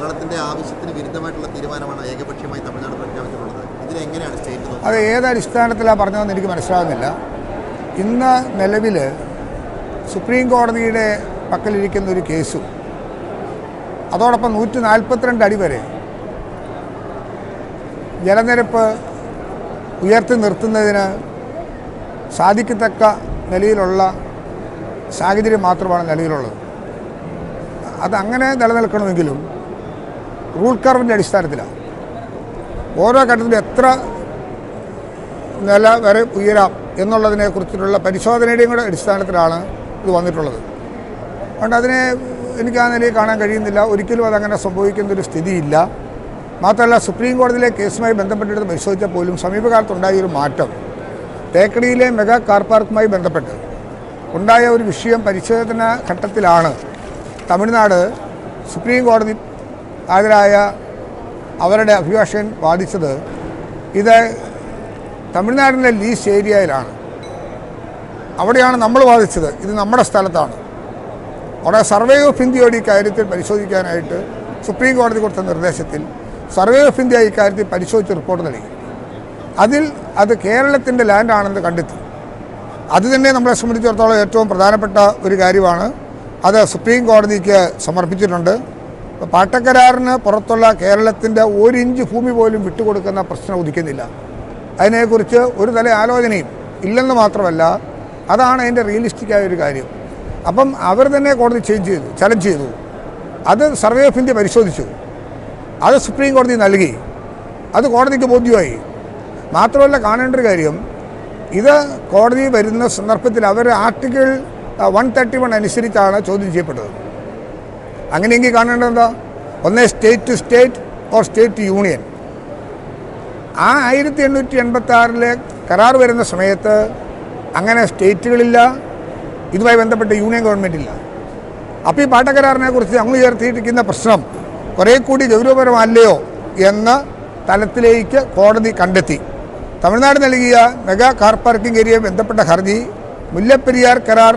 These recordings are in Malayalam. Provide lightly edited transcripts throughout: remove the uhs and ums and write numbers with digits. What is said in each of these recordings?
കേരളത്തിന്റെ ആവശ്യത്തിന് വിരുദ്ധമായിട്ടുള്ള തീരുമാനമാണ് ഏകപക്ഷീയമായി തമിഴ്നാട് പ്രഖ്യാപിച്ചിട്ടുള്ളത്. ഇതിനെങ്ങനെയാണ് സ്റ്റേറ്റ് അത് ഏത് അടിസ്ഥാനത്തിലാണ് പറഞ്ഞതെന്ന് എനിക്ക് മനസ്സിലാകുന്നില്ല. ഇന്ന് നിലവിൽ സുപ്രീം കോടതിയുടെ പക്കലിരിക്കുന്ന ഒരു കേസും അതോടൊപ്പം 142 അടി വരെ ജലനിരപ്പ് ഉയർത്തി നിർത്തുന്നതിന് സാധിക്കത്തക്ക നിലയിലുള്ള സാഹചര്യം മാത്രമാണ് നിലവിലുള്ളത്. അതങ്ങനെ നിലനിൽക്കണമെങ്കിലും റൂൾ കർവിൻ്റെ അടിസ്ഥാനത്തിലാണ്. ഓരോ ഘട്ടത്തിലും എത്ര നില വരെ ഉയരാം എന്നുള്ളതിനെക്കുറിച്ചിട്ടുള്ള പരിശോധനയുടെയും കൂടെ അടിസ്ഥാനത്തിലാണ് ഇത് വന്നിട്ടുള്ളത്. അതുകൊണ്ട് അതിനെ എനിക്ക് ആ നിലയിൽ കാണാൻ കഴിയുന്നില്ല. ഒരിക്കലും അതങ്ങനെ സംഭവിക്കുന്നൊരു സ്ഥിതിയില്ല. മാത്രമല്ല, സുപ്രീം കോടതിയിലെ കേസുമായി ബന്ധപ്പെട്ടിട്ട് പരിശോധിച്ചാൽ പോലും സമീപകാലത്തുണ്ടായൊരു മാറ്റം തേക്കടിയിലെ മെഗാ കാർ പാർക്കുമായി ബന്ധപ്പെട്ട് ഉണ്ടായ ഒരു വിഷയം പരിശോധന ഘട്ടത്തിലാണ് തമിഴ്നാട് സുപ്രീം കോടതി ഹാജരായ അവരുടെ അഭിഭാഷകൻ വാദിച്ചത് ഇത് തമിഴ്നാടിൻ്റെ ലീസ് ഏരിയയിലാണ്. അവിടെയാണ് നമ്മൾ വാദിച്ചത് ഇത് നമ്മുടെ സ്ഥലത്താണ്. അവിടെ സർവേ ഓഫ് ഇന്ത്യയോട് ഈ കാര്യത്തിൽ പരിശോധിക്കാനായിട്ട് സുപ്രീം കോടതി കൊടുത്ത നിർദ്ദേശത്തിൽ സർവേ ഓഫ് ഇന്ത്യ ഇക്കാര്യത്തിൽ പരിശോധിച്ച് റിപ്പോർട്ട് നൽകി. അതിൽ അത് കേരളത്തിൻ്റെ ലാൻഡാണെന്ന് കണ്ടെത്തി. അത് തന്നെ നമ്മളെ സംബന്ധിച്ചിടത്തോളം ഏറ്റവും പ്രധാനപ്പെട്ട ഒരു കാര്യമാണ്. അത് സുപ്രീം കോടതിക്ക് സമർപ്പിച്ചിട്ടുണ്ട്. പാട്ടക്കരാറിന് പുറത്തുള്ള കേരളത്തിൻ്റെ 1 ഇഞ്ച് ഭൂമി പോലും വിട്ടുകൊടുക്കുന്ന പ്രശ്നം ഉദിക്കുന്നില്ല. അതിനെക്കുറിച്ച് ഒരു തല ആലോചനയും ഇല്ലെന്ന് മാത്രമല്ല, അതാണ് അതിൻ്റെ റിയലിസ്റ്റിക്കായ ഒരു കാര്യം. അപ്പം അവർ തന്നെ കോടതി ചലഞ്ച് ചെയ്തു. അത് സർവേ ഓഫ് ഇന്ത്യ പരിശോധിച്ചു. അത് സുപ്രീം കോടതി നൽകി. അത് കോടതിക്ക് ബോധ്യമായി. മാത്രമല്ല, കാണേണ്ട ഒരു കാര്യം, ഇത് കോടതി വരുന്ന സന്ദർഭത്തിൽ അവർ ആർട്ടിക്കിൾ 131 അനുസരിച്ചാണ് ചോദ്യം ചെയ്യപ്പെട്ടത്. അങ്ങനെയെങ്കിൽ കാണേണ്ടത് എന്താ? ഒന്ന് state to state or state to union. ആ 1886 കരാർ വരുന്ന സമയത്ത് അങ്ങനെ സ്റ്റേറ്റുകളില്ല, ഇതുമായി ബന്ധപ്പെട്ട യൂണിയൻ ഗവൺമെൻറ് ഇല്ല. അപ്പോൾ ഈ പാട്ടക്കരാറിനെ കുറിച്ച് അങ്ങ് ഉയർത്തിയിരിക്കുന്ന പ്രശ്നം കുറേ കൂടി ഗൗരവപരമല്ലയോ എന്ന തലത്തിലേക്ക് കോടതി കണ്ടെത്തി. തമിഴ്നാട് നൽകിയ മെഗാ കാർ പാർക്കിംഗ് ഏരിയയെ ബന്ധപ്പെട്ട ഹർജി മുല്ലപ്പെരിയാർ കരാർ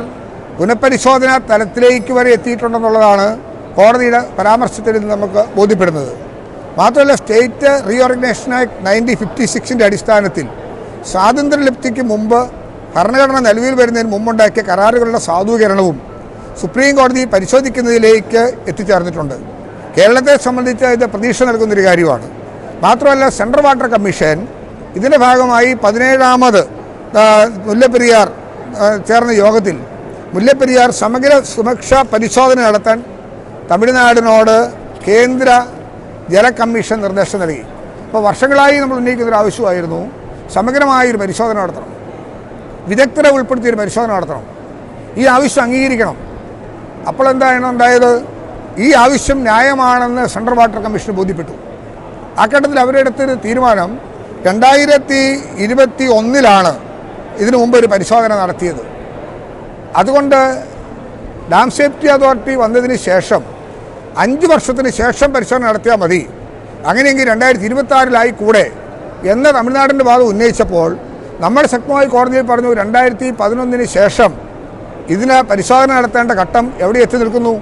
പുനഃപരിശോധന തലത്തിലേക്ക് വരെ എത്തിയിട്ടുണ്ടെന്നുള്ളതാണ് കോടതിയുടെ പരാമർശത്തിൽ നിന്ന് നമുക്ക് ബോധ്യപ്പെടുന്നത്. മാത്രമല്ല, സ്റ്റേറ്റ് റീഓർഗനൈസേഷൻ ആക്ട് 1956 അടിസ്ഥാനത്തിൽ സ്വാതന്ത്ര്യലബ്ധിക്ക് മുമ്പ് ഭരണഘടന നിലവിൽ വരുന്നതിന് മുമ്പുണ്ടാക്കിയ കരാറുകളുടെ സാധൂകരണവും സുപ്രീം കോടതി പരിശോധിക്കുന്നതിലേക്ക് എത്തിച്ചേർന്നിട്ടുണ്ട്. കേരളത്തെ സംബന്ധിച്ച് ഇത് പ്രതീക്ഷ നൽകുന്നൊരു കാര്യമാണ്. മാത്രമല്ല, സെൻട്രൽ വാട്ടർ കമ്മീഷൻ ഇതിൻ്റെ ഭാഗമായി 17ാമത് മുല്ലപ്പെരിയാർ ചേർന്ന യോഗത്തിൽ മുല്ലപ്പെരിയാർ സമഗ്ര സുരക്ഷാ പരിശോധന നടത്താൻ തമിഴ്നാടിനോട് കേന്ദ്ര ജല കമ്മീഷൻ നിർദ്ദേശം നൽകി. അപ്പോൾ വർഷങ്ങളായി നമ്മൾ ഉന്നയിക്കുന്നൊരു ആവശ്യമായിരുന്നു, സമഗ്രമായൊരു പരിശോധന നടത്തണം, വിദഗ്ധരെ ഉൾപ്പെടുത്തിയൊരു പരിശോധന നടത്തണം, ഈ ആവശ്യം അംഗീകരിക്കണം. അപ്പോൾ എന്താണ് ഉണ്ടായത്? ഈ ആവശ്യം ന്യായമാണെന്ന് സെൻട്രൽ വാട്ടർ കമ്മീഷന് ബോധ്യപ്പെട്ടു. ആ ഘട്ടത്തിൽ അവരെടുത്തൊരു തീരുമാനം 2021 ഇതിനു മുമ്പ് ഒരു പരിശോധന നടത്തിയത്. അതുകൊണ്ട് ഡാം സേഫ്റ്റി അതോറിറ്റി വന്നതിന് ശേഷം 5 വർഷത്തിന് ശേഷം പരിശോധന നടത്തിയാൽ മതി, അങ്ങനെയെങ്കിൽ 2026 കൂടെ എന്ന തമിഴ്നാടിൻ്റെ ഭാഗം ഉന്നയിച്ചപ്പോൾ നമ്മൾ ശക്തമായി കോടതിയിൽ പറഞ്ഞു 2011 ശേഷം ഇതിന് പരിശോധന നടത്തേണ്ട ഘട്ടം എവിടെ എത്തി നിൽക്കുന്നു?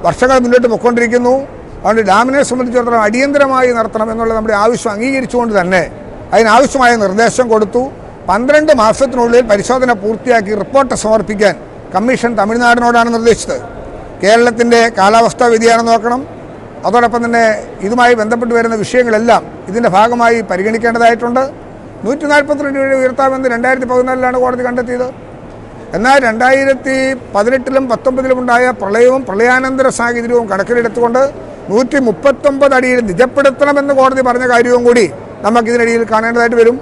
വർഷങ്ങൾ മുന്നോട്ട് പൊയ്ക്കൊണ്ടിരിക്കുന്നു. അതുകൊണ്ട് ഡാമിനെ സംബന്ധിച്ചിടത്തോളം അടിയന്തരമായി നടത്തണം എന്നുള്ള നമ്മുടെ ആവശ്യം അംഗീകരിച്ചുകൊണ്ട് തന്നെ അതിനാവശ്യമായ നിർദ്ദേശം കൊടുത്തു. 12 മാസത്തിനുള്ളിൽ പരിശോധന പൂർത്തിയാക്കി റിപ്പോർട്ട് സമർപ്പിക്കാൻ കമ്മീഷൻ തമിഴ്നാടിനോടാണ് നിർദ്ദേശിച്ചത്. കേരളത്തിൻ്റെ കാലാവസ്ഥാ വ്യതിയാനം നോക്കണം, അതോടൊപ്പം തന്നെ ഇതുമായി ബന്ധപ്പെട്ട് വരുന്ന വിഷയങ്ങളെല്ലാം ഇതിൻ്റെ ഭാഗമായി പരിഗണിക്കേണ്ടതായിട്ടുണ്ട്. 142 ഉയർത്താമെന്ന് 2014 കോടതി കണ്ടെത്തിയത്. എന്നാൽ 2018 19 ഉണ്ടായ പ്രളയവും പ്രളയാനന്തര സാഹചര്യവും കണക്കിലെടുത്തുകൊണ്ട് 139 അടിയിൽ നിജപ്പെടുത്തണമെന്ന് കോടതി പറഞ്ഞ കാര്യവും കൂടി നമുക്കിതിനിടയിൽ കാണേണ്ടതായിട്ട് വരും.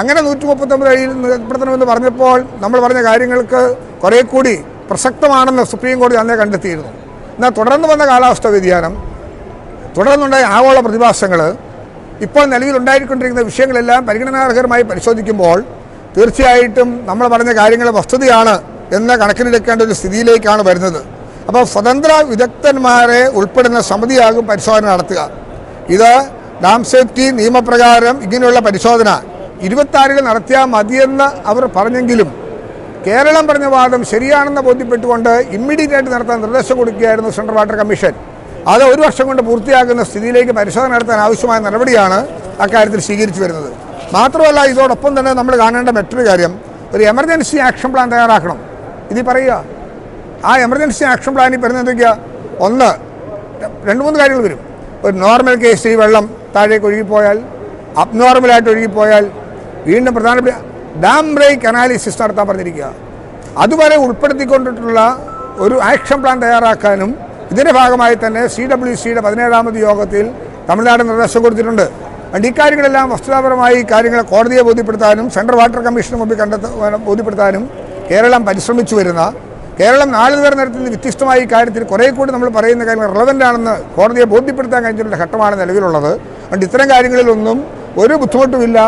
അങ്ങനെ 139 അടിയിൽ നിജപ്പെടുത്തണമെന്ന് പറഞ്ഞപ്പോൾ നമ്മൾ പറഞ്ഞ കാര്യങ്ങൾക്ക് കുറേ കൂടി പ്രസക്തമാണെന്ന് സുപ്രീം കോടതി അന്നേ കണ്ടെത്തിയിരുന്നു. എന്നാൽ തുടർന്ന് വന്ന കാലാവസ്ഥാ വ്യതിയാനം, തുടർന്നുണ്ടായ ആഗോള പ്രതിഭാസങ്ങൾ, ഇപ്പോൾ നിലവിലുണ്ടായിക്കൊണ്ടിരിക്കുന്ന വിഷയങ്ങളെല്ലാം പരിഗണനാർഹമായി പരിശോധിക്കുമ്പോൾ തീർച്ചയായിട്ടും നമ്മൾ പറഞ്ഞ കാര്യങ്ങൾ വസ്തുതയാണ് എന്ന് കണക്കിലെടുക്കേണ്ട ഒരു സ്ഥിതിയിലേക്കാണ് വരുന്നത്. അപ്പോൾ സ്വതന്ത്ര വിദഗ്ധന്മാരെ ഉൾപ്പെടുന്ന സമിതിയാകും പരിശോധന നടത്തുക. ഇത് ഡാം സേഫ്റ്റി നിയമപ്രകാരം ഇങ്ങനെയുള്ള പരിശോധന 26 നടത്തിയാൽ മതിയെന്ന് അവർ പറഞ്ഞെങ്കിലും കേരളം പറഞ്ഞ വാദം ശരിയാണെന്ന് ബോധ്യപ്പെട്ടുകൊണ്ട് ഇമ്മീഡിയറ്റായിട്ട് നടത്താൻ നിർദ്ദേശം കൊടുക്കുകയായിരുന്നു സെൻട്രൽ വാട്ടർ കമ്മീഷൻ. അത് 1 വർഷം കൊണ്ട് പൂർത്തിയാക്കുന്ന സ്ഥിതിയിലേക്ക് പരിശോധന നടത്താൻ ആവശ്യമായ നടപടിയാണ് അക്കാര്യത്തിൽ സ്വീകരിച്ചു വരുന്നത്. മാത്രമല്ല, ഇതോടൊപ്പം തന്നെ നമ്മൾ കാണേണ്ട മറ്റൊരു കാര്യം, ഒരു എമർജൻസി ആക്ഷൻ പ്ലാൻ തയ്യാറാക്കണം. ഇതിൽ പറയുക, ആ എമർജൻസി ആക്ഷൻ പ്ലാനിൽ പറയുന്നത് എന്തൊക്കെയാണ്? ഒന്ന്, 2-3 കാര്യങ്ങൾ വരും. ഒരു നോർമൽ കേസിൽ വെള്ളം താഴേക്ക് ഒഴുകിപ്പോയാൽ, അബ്നോർമലായിട്ട് ഒഴുകിപ്പോയാൽ, വീണ്ടും പ്രധാനപ്പെട്ട ഡാം ബ്രേക്ക് അനാലിസിസ് നടത്താൻ പറഞ്ഞിരിക്കുക. അതുവരെ ഉൾപ്പെടുത്തിക്കൊണ്ടിട്ടുള്ള ഒരു ആക്ഷൻ പ്ലാൻ തയ്യാറാക്കാനും ഇതിൻ്റെ ഭാഗമായി തന്നെ CWCയുടെ 17ാമത് യോഗത്തിൽ തമിഴ്നാട് നിർദ്ദേശം കൊടുത്തിട്ടുണ്ട്. അതുകൊണ്ട് ഇക്കാര്യങ്ങളെല്ലാം വസ്തുതാപരമായി കാര്യങ്ങളെ കോടതിയെ ബോധ്യപ്പെടുത്താനും സെൻട്രൽ വാട്ടർ കമ്മീഷന് മുമ്പിൽ ബോധ്യപ്പെടുത്താനും കേരളം പരിശ്രമിച്ചു വരുന്ന, കേരളം നാളിതുവരെ നടത്തുന്ന വ്യത്യസ്തമായ കാര്യത്തിൽ കുറേ കൂടി നമ്മൾ പറയുന്ന കാര്യങ്ങൾ റെലവൻ്റ് ആണെന്ന് കോടതിയെ ബോധ്യപ്പെടുത്താൻ കഴിഞ്ഞിട്ടുള്ള ഘട്ടമാണ് നിലവിലുള്ളത്. അതുകൊണ്ട് ഇത്തരം കാര്യങ്ങളിലൊന്നും ഒരു ബുദ്ധിമുട്ടുമില്ല.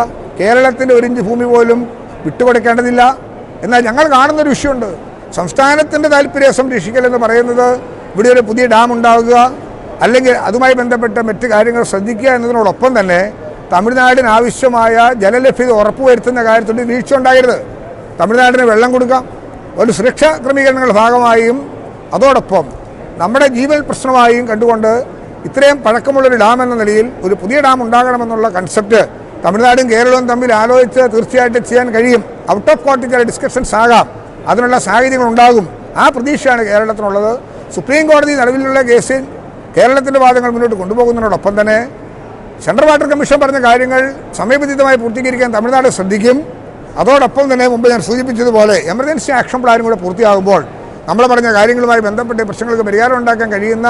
കേരളത്തിൻ്റെ 1 ഇഞ്ച് ഭൂമി പോലും വിട്ടുകൊടുക്കേണ്ടതില്ല. എന്നാൽ ഞങ്ങൾ കാണുന്നൊരു വിഷയമുണ്ട്. സംസ്ഥാനത്തിൻ്റെ താല്പര്യം സംരക്ഷിക്കലെന്ന് പറയുന്നത് ഇവിടെ ഒരു പുതിയ ഡാം ഉണ്ടാവുക, അല്ലെങ്കിൽ അതുമായി ബന്ധപ്പെട്ട മറ്റ് കാര്യങ്ങൾ ശ്രദ്ധിക്കുക എന്നതിനോടൊപ്പം തന്നെ തമിഴ്നാടിന് ആവശ്യമായ ജലലഭ്യത ഉറപ്പുവരുത്തുന്ന കാര്യത്തിൽ വീഴ്ച ഉണ്ടാകരുത്. തമിഴ്നാടിന് വെള്ളം കൊടുക്കാം, ഒരു സുരക്ഷാ ക്രമീകരണങ്ങളുടെ ഭാഗമായും അതോടൊപ്പം നമ്മുടെ ജീവൽ പ്രശ്നമായും കണ്ടുകൊണ്ട് ഇത്രയും പഴക്കമുള്ളൊരു ഡാം എന്ന നിലയിൽ ഒരു പുതിയ ഡാം ഉണ്ടാകണമെന്നുള്ള കൺസെപ്റ്റ് തമിഴ്നാടും കേരളവും തമ്മിൽ ആലോചിച്ച് തീർച്ചയായിട്ടും ചെയ്യാൻ കഴിയും. ഔട്ട് ഓഫ് കോർട്ടിൽ ചില ഡിസ്കഷൻസ് ആകാം, അതിനുള്ള സാഹചര്യങ്ങൾ ഉണ്ടാകും. ആ പ്രതീക്ഷയാണ് കേരളത്തിനുള്ളത്. സുപ്രീം കോടതി നിലവിലുള്ള കേസിൽ കേരളത്തിൻ്റെ വാദങ്ങൾ മുന്നോട്ട് കൊണ്ടുപോകുന്നതിനോടൊപ്പം തന്നെ സെൻട്രൽ വാട്ടർ കമ്മീഷൻ പറഞ്ഞ കാര്യങ്ങൾ സമയബന്ധിതമായി പൂർത്തീകരിക്കാൻ തമിഴ്നാട് ശ്രദ്ധിക്കും. അതോടൊപ്പം തന്നെ മുമ്പ് ഞാൻ സൂചിപ്പിച്ചതുപോലെ എമർജൻസി ആക്ഷൻ പ്ലാനും കൂടെ പൂർത്തിയാകുമ്പോൾ നമ്മൾ പറഞ്ഞ കാര്യങ്ങളുമായി ബന്ധപ്പെട്ട പ്രശ്നങ്ങൾക്ക് പരിഹാരം ഉണ്ടാക്കാൻ കഴിയുന്ന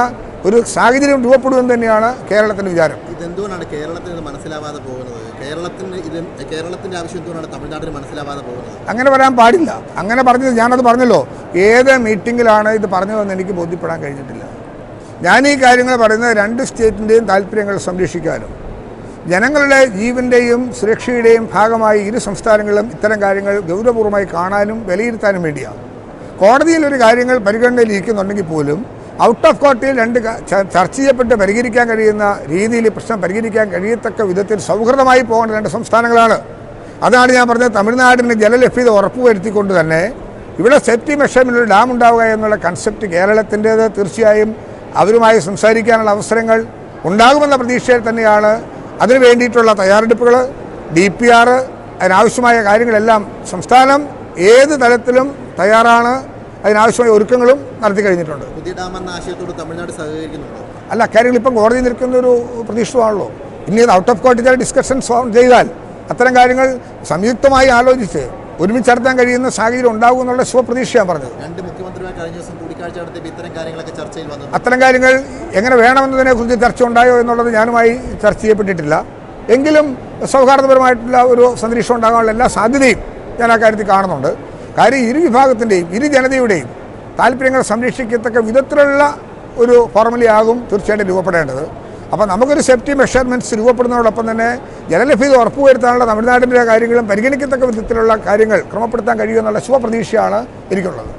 ഒരു സാഹചര്യം രൂപപ്പെടുമെന്ന് തന്നെയാണ് കേരളത്തിൻ്റെ വിചാരം. ഇതെന്തുകൊണ്ടാണ് കേരളത്തിന് ഇത് മനസ്സിലാവാതെ പോകുന്നത്? കേരളത്തിൻ്റെ ആവശ്യം എന്തുകൊണ്ടാണ് തമിഴ്നാടിന് മനസ്സിലാവാതെ പോകുന്നത്? അങ്ങനെ വരാൻ പാടില്ല. അങ്ങനെ പറഞ്ഞത് ഞാനത് പറഞ്ഞല്ലോ, ഏത് മീറ്റിങ്ങിലാണ് ഇത് പറഞ്ഞതെന്ന് എനിക്ക് ബോധ്യപ്പെടാൻ കഴിഞ്ഞിട്ടില്ല. ഞാൻ ഈ കാര്യങ്ങൾ പറയുന്നത് 2 സ്റ്റേറ്റിൻ്റെയും താല്പര്യങ്ങൾ സംരക്ഷിക്കാനും ജനങ്ങളുടെ ജീവൻ്റെയും സുരക്ഷയുടെയും ഭാഗമായി ഇരു സംസ്ഥാനങ്ങളിലും ഇത്തരം കാര്യങ്ങൾ ഗൗരവപൂർവ്വമായി കാണാനും വിലയിരുത്താനും വേണ്ടിയാണ്. കോടതിയിൽ ഒരു കാര്യങ്ങൾ പരിഗണനയിലിരിക്കുന്നുണ്ടെങ്കിൽ പോലും ഔട്ട് ഓഫ് കോർട്ടിൽ ചർച്ച ചെയ്യപ്പെട്ട് പരിഹരിക്കാൻ കഴിയുന്ന രീതിയിൽ പ്രശ്നം പരിഹരിക്കാൻ കഴിയത്തക്ക വിധത്തിൽ സൗഹൃദമായി പോകേണ്ട 2 സംസ്ഥാനങ്ങളാണ്. അതാണ് ഞാൻ പറഞ്ഞത്. തമിഴ്നാടിന് ജലലഭ്യത ഉറപ്പുവരുത്തിക്കൊണ്ട് തന്നെ ഇവിടെ സേഫ്റ്റി മെഷർമെൻറ്റിൽ ഡാം ഉണ്ടാവുക എന്നുള്ള കൺസെപ്റ്റ് കേരളത്തിൻ്റേത്. തീർച്ചയായും അവരുമായി സംസാരിക്കാനുള്ള അവസരങ്ങൾ ഉണ്ടാകുമെന്ന പ്രതീക്ഷയിൽ തന്നെയാണ്. അതിനു വേണ്ടിയിട്ടുള്ള തയ്യാറെടുപ്പുകൾ, DPR, അതിനാവശ്യമായ കാര്യങ്ങളെല്ലാം സംസ്ഥാനം ഏത് തലത്തിലും തയ്യാറാണ്. അതിനാവശ്യമായ ഒരുക്കങ്ങളും നടത്തി കഴിഞ്ഞിട്ടുണ്ട്. പുതിയ ഡാം എന്ന ആശയത്തോട് തമിഴ്നാട് സഹകരിക്കുന്നുണ്ടോ? അല്ല, കാര്യങ്ങൾ ഇപ്പം കോടതി നിൽക്കുന്ന ഒരു പ്രതീക്ഷമാണല്ലോ. ഇനി ഔട്ട് ഓഫ് കോർട്ട് ചില ഡിസ്കഷൻസ് ചെയ്താൽ അത്തരം കാര്യങ്ങൾ സംയുക്തമായി ആലോചിച്ച് ഒരുമിച്ച് നടത്താൻ കഴിയുന്ന സാഹചര്യം ഉണ്ടാകും എന്നുള്ള ശുഭപ്രതീക്ഷയാണ് പറഞ്ഞത്. 2 മുഖ്യമന്ത്രിമാർ കഴിഞ്ഞ ദിവസം കൂടിക്കാഴ്ച നടത്തിയപ്പോൾ ഇത്തരം കാര്യങ്ങളൊക്കെ ചർച്ചയിൽ വന്നു. അത്തരം കാര്യങ്ങൾ എങ്ങനെ വേണമെന്നതിനെക്കുറിച്ച് ചർച്ച ഉണ്ടായോ എന്നുള്ളത് ഞാനുമായി ചർച്ച ചെയ്യപ്പെട്ടിട്ടില്ല. എങ്കിലും സൗഹാർദ്ദപരമായിട്ടുള്ള ഒരു സന്ദർഭം ഉണ്ടാകാനുള്ള എല്ലാ സാധ്യതയും ഞാൻ ആ കാര്യത്തിൽ കാണുന്നുണ്ട്. കാര്യം ഇരു വിഭാഗത്തിൻ്റെയും ഇരു ജനതയുടെയും താല്പര്യങ്ങൾ സംരക്ഷിക്കത്തക്ക വിധത്തിലുള്ള ഒരു ഫോർമുലയാകും തീർച്ചയായിട്ടും രൂപപ്പെടേണ്ടത്. അപ്പോൾ നമുക്കൊരു സേഫ്റ്റി മെഷർമെൻറ്റ്സ് രൂപപ്പെടുന്നതോടൊപ്പം തന്നെ ജലലഭ്യത ഉറപ്പുവരുത്താനുള്ള തമിഴ്നാടിൻ്റെ കാര്യങ്ങളും പരിഗണിക്കത്തക്ക വിധത്തിലുള്ള കാര്യങ്ങൾ ക്രമപ്പെടുത്താൻ കഴിയുമെന്നുള്ള ശുഭപ്രതീക്ഷയാണ് എനിക്കുള്ളത്.